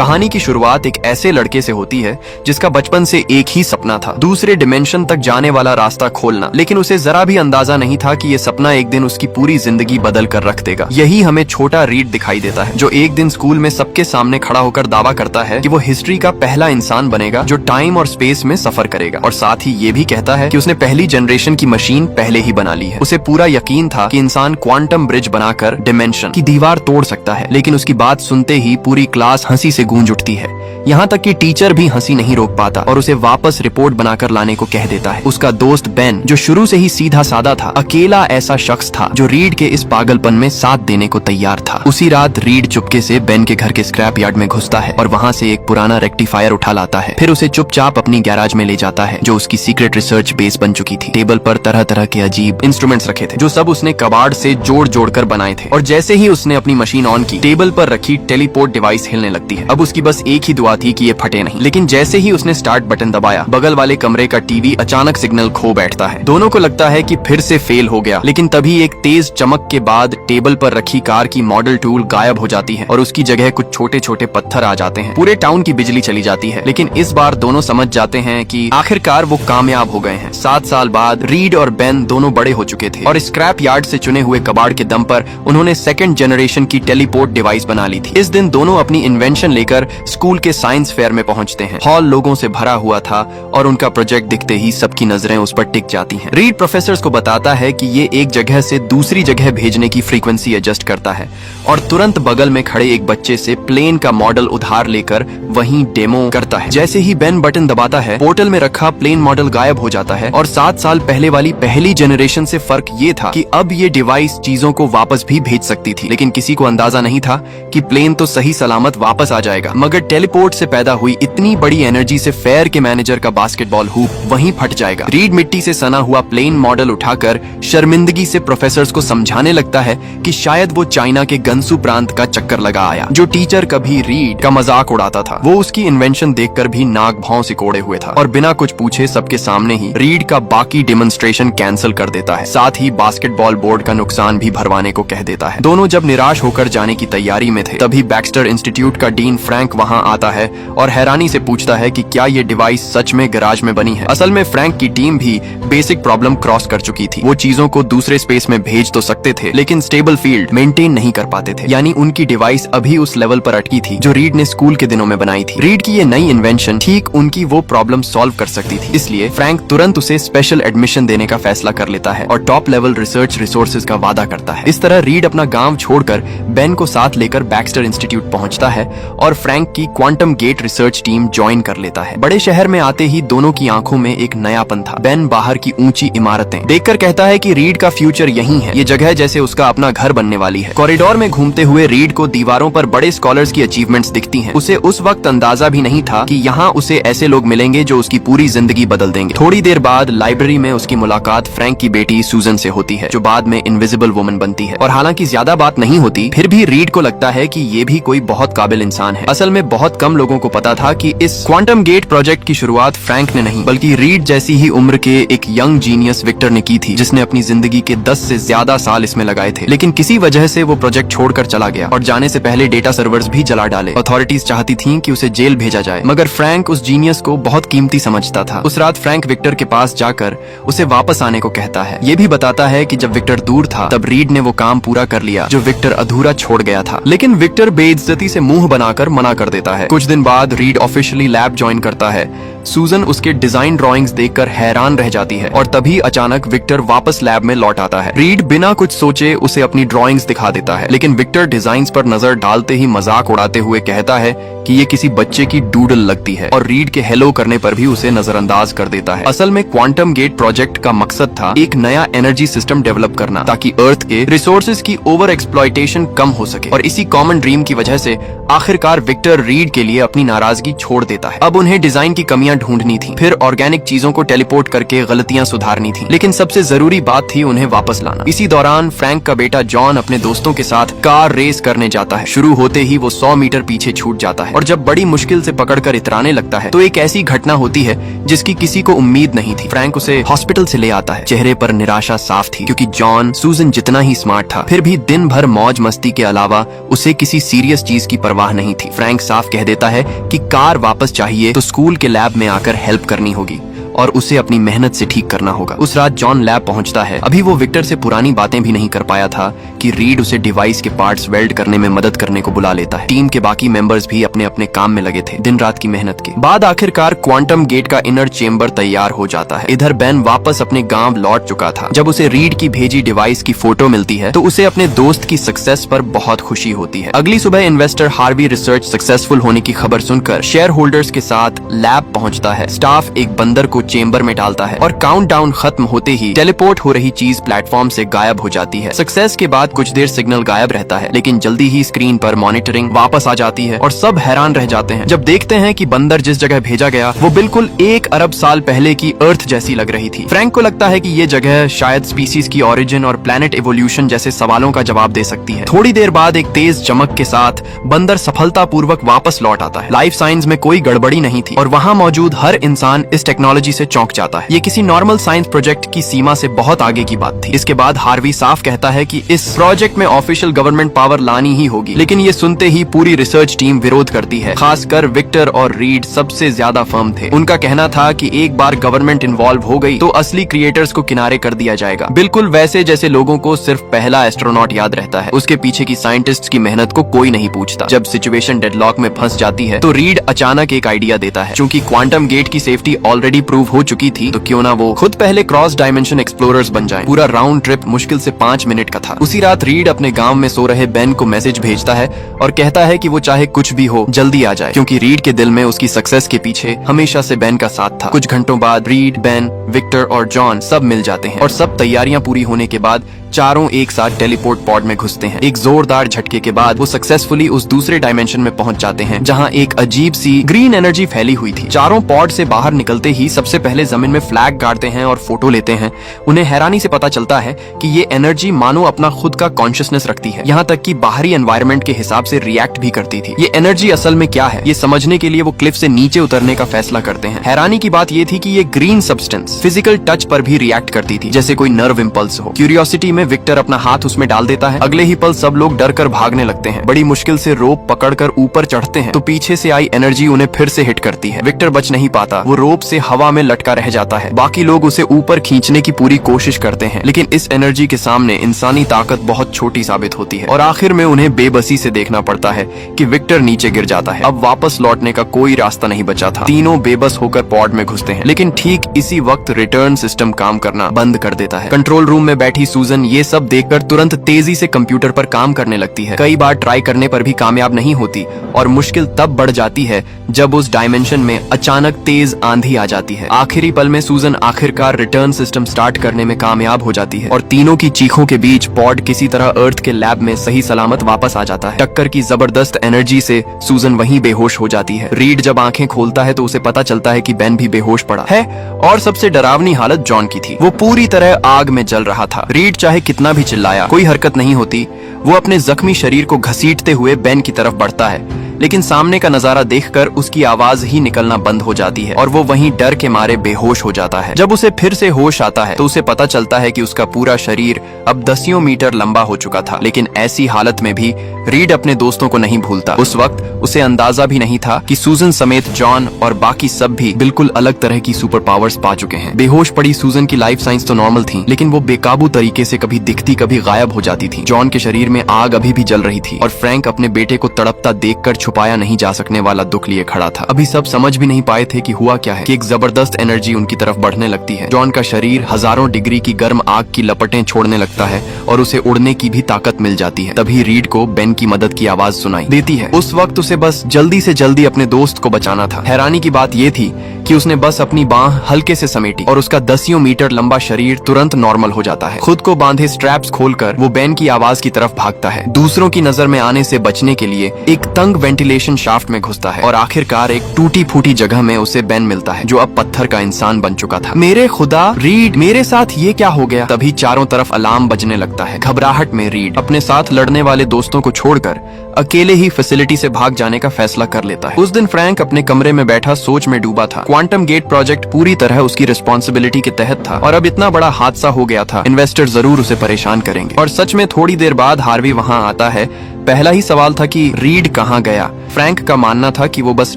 कहानी की शुरुआत एक ऐसे लड़के से होती है जिसका बचपन से एक ही सपना था, दूसरे डिमेंशन तक जाने वाला रास्ता खोलना। लेकिन उसे जरा भी अंदाजा नहीं था कि ये सपना एक दिन उसकी पूरी जिंदगी बदल कर रख देगा। यही हमें छोटा रीड दिखाई देता है, जो एक दिन स्कूल में सबके सामने खड़ा होकर दावा करता है कि वो हिस्ट्री का पहला इंसान बनेगा जो टाइम और स्पेस में सफर करेगा, और साथ ही ये भी कहता है कि उसने पहली जनरेशन की मशीन पहले ही बना ली है। उसे पूरा यकीन था कि इंसान क्वांटम ब्रिज बनाकर डिमेंशन की दीवार तोड़ सकता है, लेकिन उसकी बात सुनते ही पूरी क्लास हंसी से गूंज उठती है। यहाँ तक कि टीचर भी हंसी नहीं रोक पाता और उसे वापस रिपोर्ट बनाकर लाने को कह देता है। उसका दोस्त बेन, जो शुरू से ही सीधा साधा था, अकेला ऐसा शख्स था जो रीड के इस पागलपन में साथ देने को तैयार था। उसी रात रीड चुपके से बेन के घर के स्क्रैप यार्ड में घुसता है और वहाँ से एक पुराना रेक्टिफायर उठा लाता है। फिर उसे चुपचाप अपनी गैराज में ले जाता है, जो उसकी सीक्रेट रिसर्च बेस बन चुकी थी। टेबल पर तरह तरह के अजीब इंस्ट्रूमेंट्स रखे थे, जो सब उसने कबाड़ से जोड़ जोड़ कर बनाए थे। और जैसे ही उसने अपनी मशीन ऑन की, टेबल पर रखी टेलीपोर्ट डिवाइस हिलने लगती है। अब उसकी बस एक ही दुआ थी कि ये फटे नहीं। लेकिन जैसे ही उसने स्टार्ट बटन दबाया, बगल वाले कमरे का टीवी अचानक सिग्नल खो बैठता है। दोनों को लगता है कि फिर से फेल हो गया, लेकिन तभी एक तेज चमक के बाद टेबल पर रखी कार की मॉडल टूल गायब हो जाती है और उसकी जगह कुछ छोटे छोटे पत्थर आ जाते हैं। पूरे टाउन की बिजली चली जाती है, लेकिन इस बार दोनों समझ जाते हैं कि आखिरकार वो कामयाब हो गए हैं। 7 साल बाद रीड और बेन दोनों बड़े हो चुके थे और स्क्रैप यार्ड से चुने हुए कबाड़ के दम पर उन्होंने सेकंड जनरेशन की टेलीपोर्ट डिवाइस बना ली थी। इस दिन दोनों अपनी इन्वेंशन लेकर स्कूल के साइंस फेयर में पहुंचते हैं। हॉल लोगों से भरा हुआ था और उनका प्रोजेक्ट दिखते ही सबकी नजरें उस पर टिक जाती हैं। रीड प्रोफेसर्स को बताता है कि ये एक जगह से दूसरी जगह भेजने की फ्रीक्वेंसी एडजस्ट करता है और तुरंत बगल में खड़े एक बच्चे से प्लेन का मॉडल उधार लेकर वहीं डेमो करता है। जैसे ही बेन बटन दबाता है, पोर्टल में रखा प्लेन मॉडल गायब हो जाता है और 7 साल पहले वाली पहली जनरेशन से फर्क ये था कि अब ये डिवाइस चीजों को वापस भी भेज सकती थी। लेकिन किसी को अंदाजा नहीं था कि प्लेन तो सही सलामत वापस आ जाएगा, मगर टेलीपोर्ट से पैदा हुई इतनी बड़ी एनर्जी से फेयर के मैनेजर का बास्केटबॉल हूप वहीं फट जाएगा। रीड मिट्टी से सना हुआ प्लेन मॉडल उठाकर शर्मिंदगी से प्रोफेसर्स को समझाने लगता है कि शायद वो चाइना के गंसू प्रांत का चक्कर लगा आया। जो टीचर कभी रीड का मजाक उड़ाता था, वो उसकी इन्वेंशन देखकर भी नाक भाव सिकोड़े हुए था और बिना कुछ पूछे सबके सामने ही रीड का बाकी डेमोन्स्ट्रेशन कैंसिल कर देता है। साथ ही बास्केटबॉल बोर्ड का नुकसान भी भरवाने को कह देता है। दोनों जब निराश होकर जाने की तैयारी में थे, तभी बैक्स्टर इंस्टीट्यूट का डीन फ्रैंक वहाँ आता है और हैरानी से पूछता है कि क्या ये डिवाइस सच में गैराज में बनी है। असल में फ्रैंक की टीम भी बेसिक प्रॉब्लम क्रॉस कर चुकी थी। वो चीजों को दूसरे स्पेस में भेज तो सकते थे, लेकिन स्टेबल फील्ड मेंटेन नहीं कर पाते थे। यानी उनकी डिवाइस अभी उस लेवल पर अटकी थी जो रीड ने स्कूल के दिनों में बनाई थी। रीड की ये नई इन्वेंशन ठीक उनकी वो प्रॉब्लम सॉल्व कर सकती थी, इसलिए फ्रैंक तुरंत उसे स्पेशल एडमिशन देने का फैसला कर लेता है और टॉप लेवल रिसर्च रिसोर्सेज का वादा करता है। इस तरह रीड अपना गांव छोड़कर बेन को साथ लेकर बैक्स्टर इंस्टीट्यूट पहुंचता है और फ्रैंक की quantum gate research team join कर लेता है। बड़े शहर में आते ही दोनों की आंखों में एक नयापन था। बेन बाहर की ऊंची इमारतें देखकर कहता है कि रीड का फ्यूचर यहीं है। ये जगह जैसे उसका अपना घर बनने वाली है। कॉरिडोर में घूमते हुए रीड को दीवारों पर बड़े स्कॉलर्स की अचीवमेंट्स दिखती हैं। उसे उस वक्त अंदाजा भी नहीं था कि यहाँ उसे ऐसे लोग मिलेंगे जो उसकी पूरी जिंदगी बदल देंगे। थोड़ी देर बाद लाइब्रेरी में उसकी मुलाकात फ्रैंक की बेटी सूजन से होती है, जो बाद में इनविजिबल वुमन बनती है। और हालांकि ज्यादा बात नहीं होती, फिर भी रीड को लगता है कि ये भी कोई बहुत काबिल इंसान है। असल में बहुत कम लोगों को पता था कि इस क्वांटम गेट प्रोजेक्ट की शुरुआत फ्रैंक ने नहीं, बल्कि रीड जैसी ही उम्र के एक यंग जीनियस विक्टर ने की थी, जिसने अपनी जिंदगी के 10 से ज्यादा साल इसमें लगाए थे। लेकिन किसी वजह से वो प्रोजेक्ट छोड़कर चला गया और जाने से पहले डेटा सर्वर्स भी जला डाले। अथॉरिटीज चाहती थीं कि उसे जेल भेजा जाए, मगर फ्रैंक उस जीनियस को बहुत कीमती समझता था। उस रात फ्रैंक विक्टर के पास जाकर उसे वापस आने को कहता है। ये भी बताता है कि जब विक्टर दूर था, तब रीड ने वो काम पूरा कर लिया जो विक्टर अधूरा छोड़ गया था। लेकिन विक्टर बेइज्जती से मुंह बनाकर मना कर देता है। कुछ दिन बाद रीड ऑफिशियली लैब ज्वाइन करता है। सूजन उसके डिजाइन ड्राइंग्स देखकर हैरान रह जाती है और तभी अचानक विक्टर वापस लैब में लौट आता है। रीड बिना कुछ सोचे उसे अपनी ड्राइंग्स दिखा देता है, लेकिन विक्टर डिजाइन्स पर नजर डालते ही मजाक उड़ाते हुए कहता है कि ये किसी बच्चे की डूडल लगती है और रीड के हेलो करने पर भी उसे नजरअंदाज कर देता है। असल में क्वांटम गेट प्रोजेक्ट का मकसद था एक नया एनर्जी सिस्टम डेवलप करना, ताकि अर्थ के रिसोर्सेज की ओवर एक्सप्लॉयटेशन कम हो सके। और इसी कॉमन ड्रीम की वजह से आखिरकार विक्टर रीड के लिए अपनी नाराजगी छोड़ देता है। अब उन्हें डिजाइन की कमियां गलतियां ढूंढनी थी, फिर ऑर्गेनिक चीजों को टेलीपोर्ट करके गलतियां सुधारनी थी, लेकिन सबसे जरूरी बात थी उन्हें वापस लाना। इसी दौरान फ्रैंक का बेटा जॉन अपने दोस्तों के साथ कार रेस करने जाता है। शुरू होते ही वो 100 मीटर पीछे छूट जाता है और जब बड़ी मुश्किल से पकड़कर इतराने लगता है तो एक ऐसी घटना होती है जिसकी किसी को उम्मीद नहीं थी। फ्रैंक उसे हॉस्पिटल से ले आता है। चेहरे पर निराशा साफ थी, क्योंकि जॉन सूजन जितना ही स्मार्ट था, फिर भी दिन भर मौज मस्ती के अलावा उसे किसी सीरियस चीज की परवाह नहीं थी। फ्रैंक साफ कह देता है कि कार वापस चाहिए तो स्कूल के लैब में आकर हेल्प करनी होगी और उसे अपनी मेहनत से ठीक करना होगा। उस रात जॉन लैब पहुंचता है। अभी वो विक्टर से पुरानी बातें भी नहीं कर पाया था कि रीड उसे डिवाइस के पार्ट्स वेल्ड करने में मदद करने को बुला लेता है। टीम के बाकी मेंबर्स भी अपने अपने काम में लगे थे। दिन रात की मेहनत के बाद आखिरकार क्वांटम गेट का इनर चेम्बर तैयार हो जाता है। इधर बेन वापस अपने गांव लौट चुका था। जब उसे रीड की भेजी डिवाइस की फोटो मिलती है तो उसे अपने दोस्त की सक्सेस पर बहुत खुशी होती है। अगली सुबह इन्वेस्टर हार्वी रिसर्च सक्सेसफुल होने की खबर सुनकर शेयर होल्डर्स के साथ लैब पहुंचता है। स्टाफ एक बंदर को चेंबर में डालता है और काउंटडाउन खत्म होते ही टेलीपोर्ट हो रही चीज प्लेटफॉर्म से गायब हो जाती है। सक्सेस के बाद कुछ देर सिग्नल गायब रहता है, लेकिन जल्दी ही स्क्रीन पर मॉनिटरिंग वापस आ जाती है और सब हैरान रह जाते हैं जब देखते हैं कि बंदर जिस जगह भेजा गया वो बिल्कुल 1 अरब साल पहले की अर्थ जैसी लग रही थी। फ्रैंक को लगता है कि ये जगह शायद स्पीसीज की ओरिजिन और प्लैनेट इवोल्यूशन जैसे सवालों का जवाब दे सकती है। थोड़ी देर बाद एक तेज चमक के साथ बंदर सफलतापूर्वक वापस लौट आता है। लाइफ साइंस में कोई गड़बड़ी नहीं थी और वहाँ मौजूद हर इंसान इस टेक्नोलॉजी से चौंक जाता है। ये किसी नॉर्मल साइंस प्रोजेक्ट की सीमा से बहुत आगे की बात थी। इसके बाद हार्वी साफ कहता है कि इस प्रोजेक्ट में ऑफिशियल गवर्नमेंट पावर लानी ही होगी, लेकिन ये सुनते ही पूरी रिसर्च टीम विरोध करती है। खासकर विक्टर और रीड सबसे ज्यादा फर्म थे। उनका कहना था कि एक बार गवर्नमेंट इन्वॉल्व हो गई तो असली क्रिएटर्स को किनारे कर दिया जाएगा, बिल्कुल वैसे जैसे लोगों को सिर्फ पहला एस्ट्रोनॉट याद रहता है। उसके पीछे की साइंटिस्ट्स की मेहनत को कोई नहीं पूछता। जब सिचुएशन डेडलॉक में फंस जाती है तो रीड अचानक एक आइडिया देता है। चूंकि क्वांटम गेट की सेफ्टी ऑलरेडी प्रूव हो चुकी थी तो क्यों ना वो खुद पहले क्रॉस डायमेंशन एक्सप्लोरर्स बन जाएं। पूरा राउंड ट्रिप मुश्किल से 5 मिनट का था। उसी रात रीड अपने गांव में सो रहे बेन को मैसेज भेजता है और कहता है कि वो चाहे कुछ भी हो जल्दी आ जाए, क्योंकि रीड के दिल में उसकी सक्सेस के पीछे हमेशा से बेन का साथ था। कुछ घंटों बाद रीड, बेन, विक्टर और जॉन सब मिल जाते हैं और सब तैयारियां पूरी होने के बाद चारों एक साथ टेलीपोर्ट पॉड में घुसते हैं। एक जोरदार झटके के बाद वो सक्सेसफुली उस दूसरे डायमेंशन में पहुंच जाते हैं जहां एक अजीब सी ग्रीन एनर्जी फैली हुई थी। चारों पॉड से बाहर निकलते ही सबसे पहले जमीन में फ्लैग गाड़ते हैं और फोटो लेते हैं। उन्हें हैरानी से पता चलता है कि ये एनर्जी मानो अपना खुद का कॉन्शियसनेस रखती है, यहाँ तक कि बाहरी एनवायरनमेंट के हिसाब से रिएक्ट भी करती थी। ये एनर्जी असल में क्या है, ये समझने के लिए वो क्लिफ से नीचे उतरने का फैसला करते हैं। हैरानी की बात ये थी कि ये ग्रीन सब्सटेंस फिजिकल टच पर भी रिएक्ट करती थी, जैसे कोई नर्व इम्पल्स हो। क्यूरियोसिटी में विक्टर अपना हाथ उसमें डाल देता है। अगले ही पल सब लोग डर कर भागने लगते हैं। बड़ी मुश्किल से रोप पकड़कर ऊपर चढ़ते हैं तो पीछे से आई एनर्जी उन्हें फिर से हिट करती है। विक्टर बच नहीं पाता, वो रोप से हवा में लटका रह जाता है। बाकी लोग उसे ऊपर खींचने की पूरी कोशिश करते हैं, लेकिन इस एनर्जी के सामने इंसानी ताकत बहुत छोटी साबित होती है और आखिर में उन्हें बेबसी से देखना पड़ता है कि विक्टर नीचे गिर जाता है। अब वापस लौटने का कोई रास्ता नहीं बचा था। तीनों बेबस होकर पॉड में घुसते हैं, लेकिन ठीक इसी वक्त रिटर्न सिस्टम काम करना बंद कर देता है। कंट्रोल रूम में बैठी सूजन ये सब देखकर तुरंत तेजी से कंप्यूटर पर काम करने लगती है। कई बार ट्राई करने पर भी कामयाब नहीं होती और मुश्किल तब बढ़ जाती है जब उस डायमेंशन में अचानक तेज आंधी आ जाती है। आखिरी पल में सूजन आखिरकार रिटर्न सिस्टम स्टार्ट करने में कामयाब हो जाती है और तीनों की चीखों के बीच पॉड किसी तरह अर्थ के लैब में सही सलामत वापस आ जाता है। टक्कर की जबरदस्त एनर्जी से सूजन वहीं बेहोश हो जाती है। रीड जब आंखें खोलता है तो उसे पता चलता है कि बेन भी बेहोश पड़ा है और सबसे डरावनी हालत जॉन की थी। वो पूरी तरह आग में जल रहा था। रीड चाहे कितना भी चिल्लाया कोई हरकत नहीं होती। वो अपने जख्मी शरीर को घसीटते हुए बेन की तरफ बढ़ता है, लेकिन सामने का नजारा देखकर उसकी आवाज ही निकलना बंद हो जाती है और वो वहीं डर के मारे बेहोश हो जाता है। जब उसे फिर से होश आता है तो उसे पता चलता है कि उसका पूरा शरीर अब 10 मीटर लंबा हो चुका था। लेकिन ऐसी हालत में भी रीड अपने दोस्तों को नहीं भूलता। उस वक्त उसे अंदाजा भी नहीं था कि सूजन समेत जॉन और बाकी सब भी बिल्कुल अलग तरह की सुपर पावर्स पा चुके हैं। बेहोश पड़ी सूजन की लाइफ साइंस तो नॉर्मल थी, लेकिन वो बेकाबू तरीके से कभी दिखती कभी गायब हो जाती थी। जॉन के शरीर में आग अभी भी जल रही थी और फ्रैंक अपने बेटे को तड़पता देखकर छुपाया नहीं जा सकने वाला दुख लिए खड़ा था। अभी सब समझ भी नहीं पाए थे कि हुआ क्या है कि एक जबरदस्त एनर्जी उनकी तरफ बढ़ने लगती है। जॉन का शरीर हजारों डिग्री की गर्म आग की लपटें छोड़ने लगता है और उसे उड़ने की भी ताकत मिल जाती है। तभी रीड को बेन की मदद की आवाज सुनाई देती है। उस वक्त उसे बस जल्दी से जल्दी अपने दोस्त को बचाना था। हैरानी की बात यह थी कि उसने बस अपनी बांह हल्के से समेटी और उसका 10 मीटर लंबा शरीर तुरंत नॉर्मल हो जाता है। खुद को बांधे स्ट्रैप्स खोलकर वो बेन की आवाज की तरफ भागता है। दूसरों की नजर में आने से बचने के लिए एक तंग वेंटिलेशन शाफ्ट में घुसता है और आखिरकार एक टूटी फूटी जगह में उसे बेन मिलता है, जो अब पत्थर का इंसान बन चुका था। मेरे खुदा, रीड, मेरे साथ ये क्या हो गया? तभी चारों तरफ अलार्म बजने लगता है। घबराहट में रीड अपने साथ लड़ने वाले दोस्तों को छोड़कर अकेले ही फैसिलिटी से भाग जाने का फैसला कर लेता है। उस दिन फ्रैंक अपने कमरे में बैठा सोच में डूबा था। क्वांटम गेट प्रोजेक्ट पूरी तरह उसकी रिस्पॉन्सिबिलिटी के तहत था और अब इतना बड़ा हादसा हो गया था, इन्वेस्टर जरूर उसे परेशान करेंगे। और सच में थोड़ी देर बाद हार्वी वहाँ आता है। पहला ही सवाल था कि रीड कहाँ गया। फ्रैंक का मानना था कि वो बस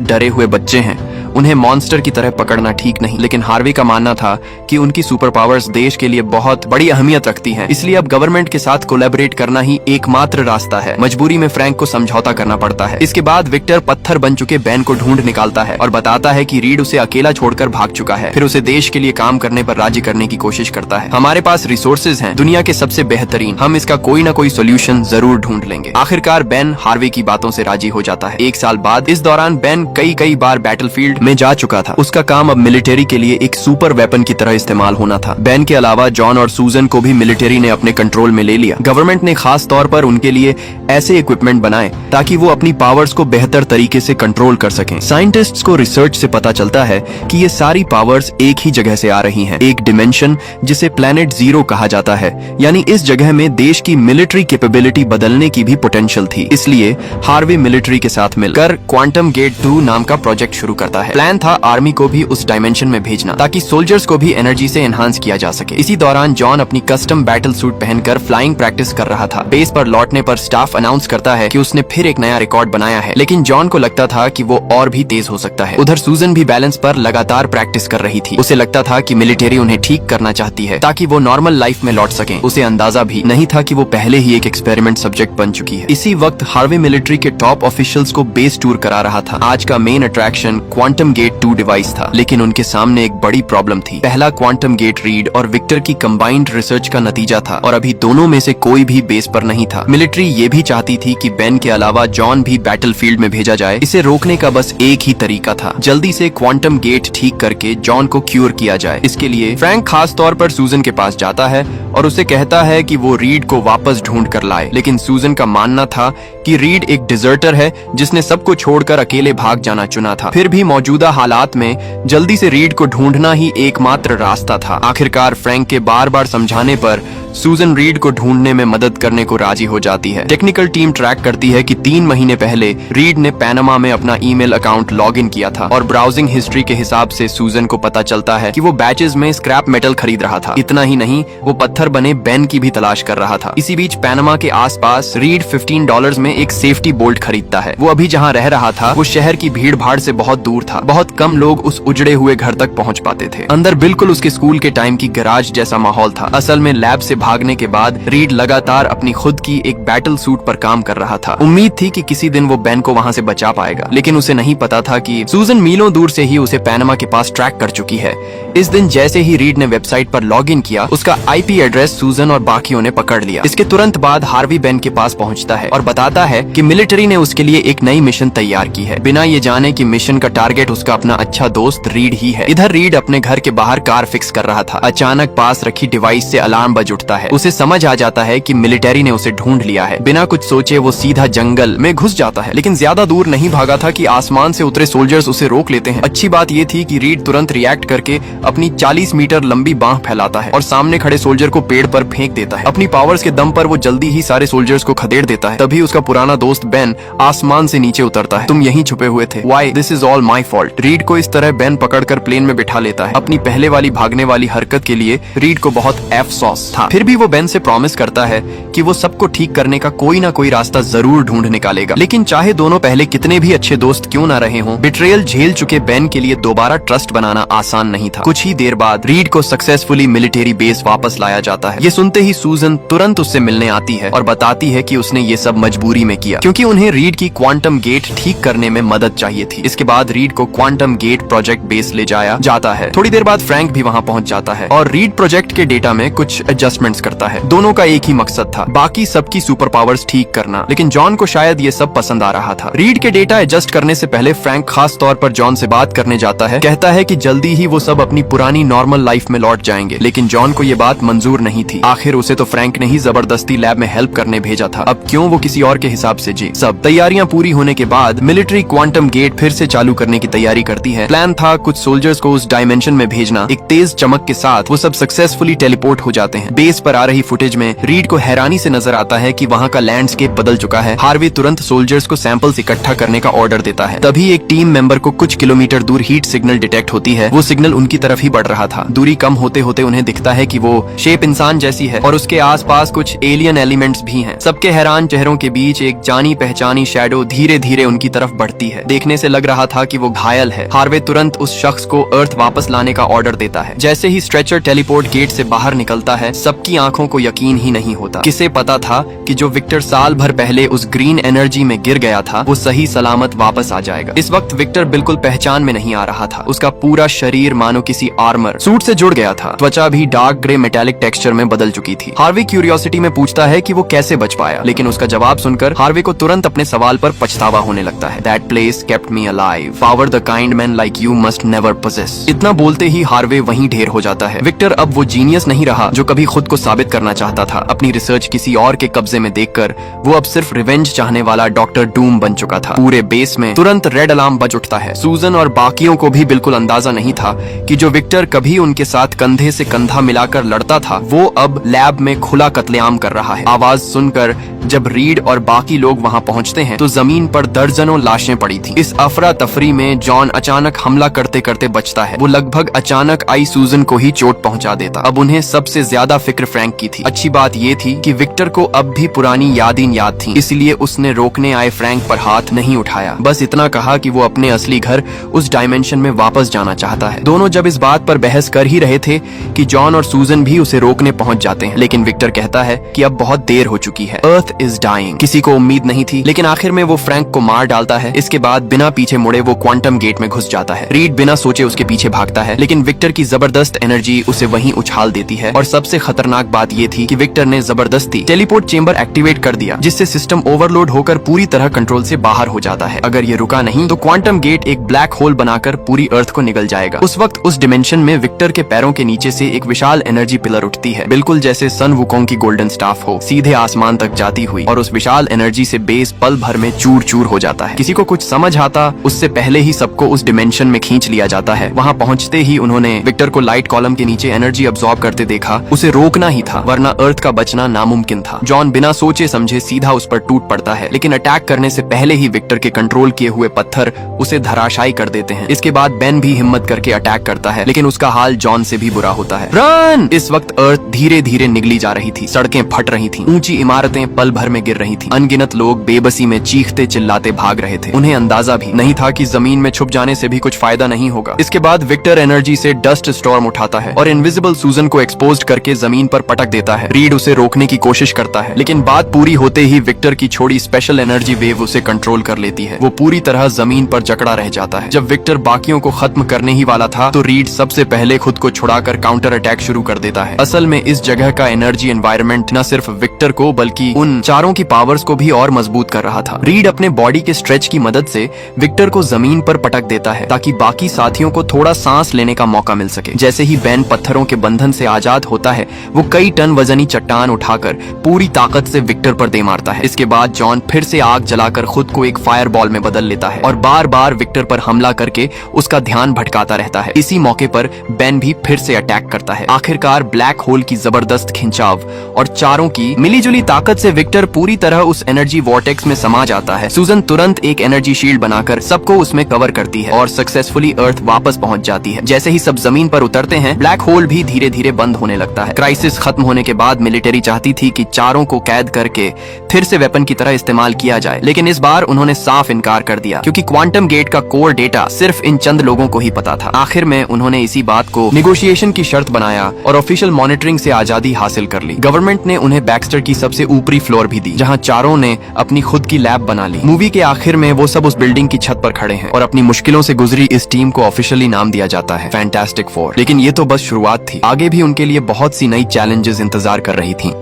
डरे हुए बच्चे हैं, उन्हें मॉन्स्टर की तरह पकड़ना ठीक नहीं। लेकिन हार्वी का मानना था कि उनकी सुपर पावर्स देश के लिए बहुत बड़ी अहमियत रखती हैं, इसलिए अब गवर्नमेंट के साथ कोलैबोरेट करना ही एकमात्र रास्ता है। मजबूरी में फ्रैंक को समझौता करना पड़ता है। इसके बाद विक्टर पत्थर बन चुके बेन को ढूंढ निकालता है और बताता है कि रीड उसे अकेला छोड़कर भाग चुका है। फिर उसे देश के लिए काम करने पर राजी करने की कोशिश करता है। हमारे पास रिसोर्सेज हैं, दुनिया के सबसे बेहतरीन, हम इसका कोई ना कोई सोल्यूशन जरूर ढूंढ लेंगे। आखिरकार बेन हार्वी की बातों से राजी हो जाता है। 1 साल बाद इस दौरान बेन कई बार बैटलफील्ड में जा चुका था। उसका काम अब मिलिट्री के लिए एक सुपर वेपन की तरह इस्तेमाल होना था। बेन के अलावा जॉन और सूजन को भी मिलिट्री ने अपने कंट्रोल में ले लिया। गवर्नमेंट ने खास तौर पर उनके लिए ऐसे इक्विपमेंट बनाए ताकि वो अपनी पावर्स को बेहतर तरीके से कंट्रोल कर सकें। साइंटिस्ट्स को रिसर्च से पता चलता है कि ये सारी पावर्स एक ही जगह से आ रही हैं, एक डिमेंशन जिसे प्लेनेट जीरो कहा जाता है। यानी इस जगह में देश की मिलिट्री कैपेबिलिटी बदलने की भी पोटेंशियल थी। इसलिए हार्वी मिलिट्री के साथ मिलकर क्वांटम गेट 2 नाम का प्रोजेक्ट शुरू करता है। प्लान था आर्मी को भी उस डायमेंशन में भेजना ताकि सोल्जर्स को भी एनर्जी से एनहांस किया जा सके। इसी दौरान जॉन अपनी कस्टम बैटल सूट पहनकर फ्लाइंग प्रैक्टिस कर रहा था। बेस पर लौटने पर स्टाफ अनाउंस करता है कि उसने फिर एक नया रिकॉर्ड बनाया है, लेकिन जॉन को लगता था कि वो और भी तेज हो सकता है। उधर सूजन भी बैलेंस पर लगातार प्रैक्टिस कर रही थी। उसे लगता था कि मिलिट्री उन्हें ठीक करना चाहती है ताकि वो नॉर्मल लाइफ में लौट सकें। उसे अंदाजा भी नहीं था कि वो पहले ही एक एक्सपेरिमेंट सब्जेक्ट बन चुकी है। इसी वक्त हार्वी मिलिट्री के टॉप ऑफिशियल्स को बेस टूर करा रहा था। आज का main attraction quantum gate 2 device था, लेकिन उनके सामने एक बड़ी प्रॉब्लम थी। पहला क्वांटम गेट रीड और विक्टर की कंबाइंड रिसर्च का नतीजा था और अभी दोनों में से कोई भी बेस पर नहीं था। मिलिट्री ये भी चाहती थी कि बेन के अलावा जॉन भी बैटलफील्ड में भेजा जाए। इसे रोकने का बस एक ही तरीका था, जल्दी से क्वांटम गेट ठीक करके जॉन को क्यूर किया जाए। इसके लिए फ्रैंक खास तौर पर सूजन के पास जाता है और उसे कहता है कि वो रीड को वापस ढूंढ कर लाए। लेकिन सूजन का मानना था कि रीड एक डिजर्टर है जिसने सबको छोड़कर अकेले भाग जाना चुना था। फिर भी मौजूदा हालात में जल्दी से रीड को ढूंढना ही एकमात्र रास्ता था। आखिरकार फ्रैंक के बार समझाने पर सूजन रीड को ढूंढने में मदद करने को राजी हो जाती है। टेक्निकल टीम ट्रैक करती है कि 3 महीने पहले रीड ने पैनामा में अपना ईमेल अकाउंट लॉग इन किया था और ब्राउजिंग हिस्ट्री के हिसाब से सूजन को पता चलता है कि वो बैचेस में स्क्रैप मेटल खरीद रहा था। इतना ही नहीं, वो पत्थर बने बेन की भी तलाश कर रहा था। इसी बीच पैनामा के आसपास रीड $15 में एक सेफ्टी बोल्ट खरीदता है। वो अभी जहाँ रह रहा था वो शहर की भीड़ भाड़ से बहुत दूर था। बहुत कम लोग उस उजड़े हुए घर तक पहुँच पाते थे। अंदर बिल्कुल उसके स्कूल के टाइम की गैराज जैसा माहौल था। असल में लैब से भागने के बाद रीड लगातार अपनी खुद की एक बैटल सूट पर काम कर रहा था। उम्मीद थी कि किसी दिन वो बेन को वहाँ से बचा पाएगा, लेकिन उसे नहीं पता था कि सूजन मीलों दूर से ही उसे पैनामा के पास ट्रैक कर चुकी है। इस दिन जैसे ही रीड ने वेबसाइट पर लॉग इन किया, उसका IP एड्रेस सूजन और बाकियों ने पकड़ लिया। इसके तुरंत बाद हार्वी बेन के पास पहुँचता है और बताता है कि मिलिट्री ने उसके लिए एक नई मिशन तैयार की है, बिना ये जाने कि मिशन का टारगेट उसका अपना अच्छा दोस्त रीड ही है। इधर रीड अपने घर के बाहर कार फिक्स कर रहा था। अचानक पास रखी डिवाइस से अलार्म बज उठता है। उसे समझ आ जाता है कि मिलिट्री ने उसे ढूंढ लिया है। बिना कुछ सोचे वो सीधा जंगल में घुस जाता है, लेकिन ज्यादा दूर नहीं भागा था कि आसमान से उतरे सोल्जर्स उसे रोक लेते हैं। अच्छी बात ये थी कि रीड तुरंत रिएक्ट करके अपनी 40 मीटर लंबी बांह फैलाता है और सामने खड़े सोल्जर को पेड़ पर फेंक देता है। अपनी पावर्स के दम पर वो जल्दी ही सारे सोल्जर्स को खदेड़ देता है। तभी उसका पुराना दोस्त बेन आसमान से नीचे उतरता है। तुम यहीं छुपे हुए थे। Why? This is all my fault। Read को इस तरह बेन पकड़कर प्लेन में बिठा लेता है। अपनी पहले वाली भागने वाली हरकत के लिए रीड को बहुत अफसोस था। फिर भी वो बेन से प्रॉमिस करता है कि वो सबको ठीक करने का कोई ना कोई रास्ता जरूर ढूंढ निकालेगा। लेकिन चाहे दोनों पहले कितने भी अच्छे दोस्त क्यों ना रहे हों, बिट्रेयल झेल चुके बेन के लिए दोबारा ट्रस्ट बनाना आसान नहीं था। कुछ ही देर बाद रीड को सक्सेसफुली मिलिट्री बेस वापस लाया जाता है। ये सुनते ही सूजन तुरंत उससे मिलने आती है और बताती है कि उसने ये सब मजबूरी फ्री में किया, क्योंकि उन्हें रीड की क्वांटम गेट ठीक करने में मदद चाहिए थी। इसके बाद रीड को क्वांटम गेट प्रोजेक्ट बेस ले जाया जाता है। थोड़ी देर बाद फ्रैंक भी वहां पहुंच जाता है और रीड प्रोजेक्ट के डेटा में कुछ एडजस्टमेंट्स करता है। दोनों का एक ही मकसद था, बाकी सबकी सुपर पावर्स ठीक करना, लेकिन जॉन को शायद ये सब पसंद आ रहा था। रीड के डेटा एडजस्ट करने से पहले फ्रैंक खास तौर पर जॉन से बात करने जाता है, कहता है कि जल्दी ही वो सब अपनी पुरानी नॉर्मल लाइफ में लौट जाएंगे, लेकिन जॉन को ये बात मंजूर नहीं थी। आखिर उसे तो फ्रैंक ने ही जबरदस्ती लैब में हेल्प करने भेजा था, अब क्यों वो किसी और के हिसाब से जी। सब तैयारियां पूरी होने के बाद मिलिट्री क्वांटम गेट फिर से चालू करने की तैयारी करती है। प्लान था कुछ सोल्जर्स को उस डायमेंशन में भेजना। एक तेज चमक के साथ वो सब सक्सेसफुली टेलीपोर्ट हो जाते हैं। बेस पर आ रही फुटेज में रीड को हैरानी से नजर आता है कि वहाँ का लैंडस्केप बदल चुका है। हार्वे तुरंत सोल्जर्स को सैंपल्स इकट्ठा करने का ऑर्डर देता है। तभी एक टीम मेंबर को कुछ किलोमीटर दूर हीट सिग्नल डिटेक्ट होती है। वो सिग्नल उनकी तरफ ही बढ़ रहा था। दूरी कम होते होते उन्हें दिखता है कि वो शेप इंसान जैसी है और उसके आसपास कुछ एलियन एलिमेंट्स भी हैं। सबके हैरान चेहरों के बीच एक जानी पहचानी शैडो धीरे धीरे उनकी तरफ बढ़ती है। देखने से लग रहा था कि वो घायल है। हार्वे तुरंत उस शख्स को अर्थ वापस लाने का ऑर्डर देता है। जैसे ही स्ट्रेचर टेलीपोर्ट गेट से बाहर निकलता है, सबकी आंखों को यकीन ही नहीं होता। किसे पता था कि जो विक्टर साल भर पहले उस ग्रीन एनर्जी में गिर गया था, वो सही सलामत वापस आ जाएगा। इस वक्त विक्टर बिल्कुल पहचान में नहीं आ रहा था। उसका पूरा शरीर मानो किसी आर्मर सूट से जुड़ गया था। त्वचा भी डार्क ग्रे मेटालिक टेक्सचर में बदल चुकी थी। हार्वे क्यूरियोसिटी में पूछता है कि वो कैसे बच पाया, लेकिन उसका जवाब सुनकर हार्वे को तुरंत अपने सवाल पर पछतावा होने लगता है। That place kept me alive. Power the kind man like you must never possess. इतना बोलते ही हार्वे वहीं ढेर हो जाता है। विक्टर अब वो जीनियस नहीं रहा जो कभी खुद को साबित करना चाहता था। अपनी रिसर्च किसी और के कब्जे में देखकर वो अब सिर्फ रिवेंज चाहने वाला डॉक्टर डूम बन चुका था। पूरे बेस में तुरंत रेड अलार्म बज उठता है। सूजन और बाकियों को भी बिल्कुल अंदाजा नहीं था कि जो विक्टर कभी उनके साथ कंधे से कंधा मिलाकर लड़ता था, वो अब लैब में खुला कत्लेआम कर रहा है। आवाज सुनकर जब रीड और बाकी लोग वहां पहुंचते हैं तो जमीन पर दर्जनों लाशें पड़ी थी। इस अफरा तफरी में जॉन अचानक हमला करते करते बचता है। वो लगभग अचानक आई सूजन को ही चोट पहुंचा देता। अब उन्हें सबसे ज्यादा फिक्र फ्रैंक की थी। अच्छी बात ये थी कि विक्टर को अब भी पुरानी यादें याद थी, इसलिए उसने रोकने आए फ्रैंक पर हाथ नहीं उठाया। बस इतना कहा कि वो अपने असली घर उस डायमेंशन में वापस जाना चाहता है। दोनों जब इस बात पर बहस कर ही रहे थे कि जॉन और सूजन भी उसे रोकने पहुंच जाते हैं, लेकिन विक्टर कहता है कि अब बहुत देर हो चुकी है। Earth is dying. किसी को उम्मीद नहीं थी, लेकिन आखिर में वो फ्रैंक को मार डालता है। इसके बाद बिना पीछे मुड़े वो क्वांटम गेट में घुस जाता है। रीड बिना सोचे उसके पीछे भागता है, लेकिन विक्टर की जबरदस्त एनर्जी उसे वहीं उछाल देती है। और सबसे खतरनाक बात ये थी कि विक्टर ने जबरदस्ती टेलीपोर्ट चेंबर एक्टिवेट कर दिया, जिससे सिस्टम ओवरलोड होकर पूरी तरह कंट्रोल से बाहर हो जाता है। अगर ये रुका नहीं तो क्वांटम गेट एक ब्लैक होल बनाकर पूरी अर्थ को निगल जाएगा। उस वक्त उस डिमेंशन में विक्टर के पैरों के नीचे से एक विशाल एनर्जी पिलर उठती है, बिल्कुल जैसे सन वुकोंग की गोल्डन स्टाफ हो, सीधे आसमान तक जाती हुई। और उस विशाल एनर्जी से बेस पल भर में चूर चूर हो जाता है। किसी को कुछ समझ आता उससे पहले ही सबको उस डिमेंशन में खींच लिया जाता है। वहाँ पहुँचते ही उन्होंने विक्टर को लाइट कॉलम के नीचे एनर्जी अब्सॉर्ब करते देखा। उसे रोकना ही था, वरना अर्थ का बचना नामुमकिन था। जॉन बिना सोचे समझे सीधा उस पर टूट पड़ता है, लेकिन अटैक करने से पहले ही विक्टर के कंट्रोल किए हुए पत्थर उसे धराशायी कर देते हैं। इसके बाद बेन भी हिम्मत करके अटैक करता है, लेकिन उसका हाल जॉन से भी बुरा होता है। रन! इस वक्त अर्थ धीरे धीरे निगली जा रही थी। सड़कें फट रही थी, ऊंची इमारतें पल भर में गिर रही थी। अनगिनत लोग बेबसी में चीखते चिल्लाते भाग रहे थे। उन्हें अंदाजा भी नहीं था कि जमीन में छुप जाने से भी कुछ फायदा नहीं होगा। इसके बाद विक्टर एनर्जी से डस्ट स्टॉर्म उठाता है और इनविजिबल सूजन को एक्सपोज करके जमीन पर पटक देता है। रीड उसे रोकने की कोशिश करता है, लेकिन बात पूरी होते ही विक्टर की छोड़ी स्पेशल एनर्जी वेव उसे कंट्रोल कर लेती है। वो पूरी तरह जमीन पर जकड़ा रह जाता है। जब विक्टर बाकियों को खत्म करने ही वाला था तो रीड सबसे पहले खुद को छुड़ाकर काउंटर अटैक शुरू कर देता है। असल में इस जगह का एनर्जी एनवायरनमेंट न सिर्फ विक्टर को बल्कि उन चारों की पावर्स को भी और मजबूत कर रहा था। रीड अपने बॉडी के स्ट्रेच की मदद से विक्टर को जमीन पर पटक देता है ताकि बाकी साथियों को थोड़ा सांस लेने का मौका मिल सके। जैसे ही बेन पत्थरों के बंधन से आजाद होता है, वो कई टन वजनी चट्टान उठाकर पूरी ताकत से विक्टर पर दे मारता है। इसके बाद जॉन फिर से आग जलाकर खुद को एक फायर बॉल में बदल लेता है और बार बार विक्टर पर हमला करके उसका ध्यान भटकाता रहता है। इसी मौके पर बेन भी फिर से अटैक करता है। आखिरकार ब्लैक होल की जबरदस्त खिंचाव और चारों की मिलीजुली ताकत से विक्टर पूरी तरह उस एनर्जी वॉर्टेक्स में समा जाता है। सूजन तुरंत एक एनर्जी शील्ड बनाकर सबको उसमें कवर करती है और सक्सेसफुली अर्थ वापस पहुंच जाती है। जैसे ही सब जमीन पर उतरते हैं, ब्लैक होल भी धीरे धीरे बंद होने लगता है। क्राइसिस खत्म होने के बाद मिलिट्री चाहती थी कि चारों को कैद करके फिर से वेपन की तरह इस्तेमाल किया जाए, लेकिन इस बार उन्होंने साफ इनकार कर दिया क्योंकि क्वांटम गेट का कोर डेटा सिर्फ इन चंद लोगों को ही पता था। आखिर में उन्होंने इसी बात को निगोशिएशन की शर्त बनाया और ऑफिशियल मॉनिटरिंग से आजादी हासिल कर ली। गवर्नमेंट ने उन्हें बैक्स्टर की सबसे ऊपरी फ्लोर भी दी, जहां चारों चारों ने अपनी खुद की लैब बना ली। मूवी के आखिर में वो सब उस बिल्डिंग की छत पर खड़े हैं और अपनी मुश्किलों से गुजरी इस टीम को ऑफिशियली नाम दिया जाता है फैंटास्टिक फोर। लेकिन ये तो बस शुरुआत थी, आगे भी उनके लिए बहुत सी नई चैलेंजेस इंतजार कर रही थी।